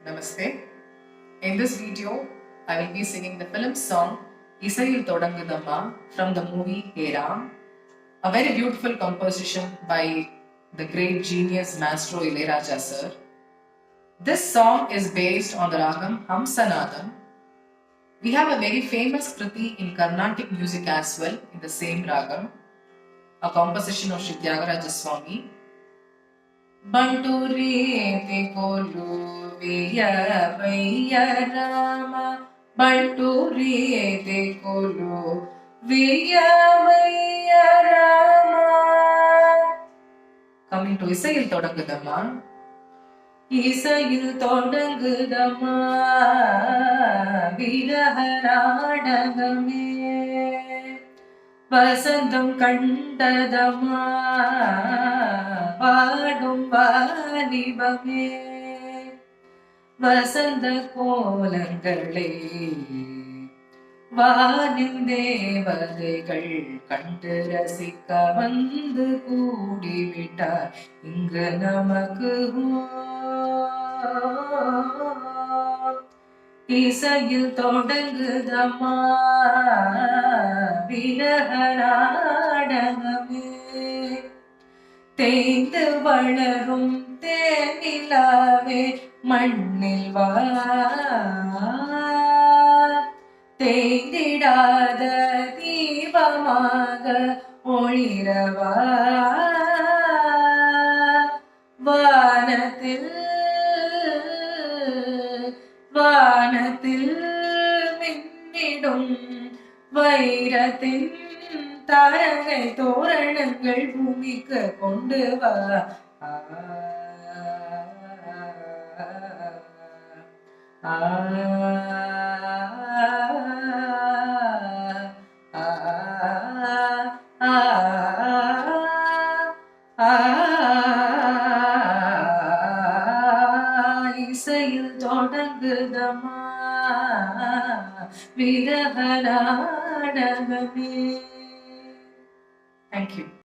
Namaste. In this video, I will be singing the film song Isayil Thodangudamma from the movie Era, a very beautiful composition by the great genius Maestro Ilayaraja sir. This song is based on the ragam Hamsanadam. We have a very famous kriti in Carnatic music as well in the same ragam, a composition of Sri Tyagaraja Swami. Banturiyete kolu viya rama, Banturiyete kolu viya rama. Coming to Isayil Thodangudamma. Isayil Thodangudamma Viraha Nadagame Vasandam Kandadamma Vaadum Valibame Vasanda Kolangale வானில் தேவதைகள் கண்டு ரசிக்க வந்து கூடிவிட்டார் இங்கு நமக்கு இசையில் தொடங்குதம்மா விரக நாடகமே தேய்ந்து வளரும் தேனிலாவே மண்ணில் வா தேய்ந்திடாத தீபமாக ஒளிரவா வானத்தில் மின்னிடும் வைரத்தின் தாரகை தோரணங்கள் பூமிக்கு கொண்டு வா இசையில் தொடங்குதம்மா விரக நாடகமே. Thank you.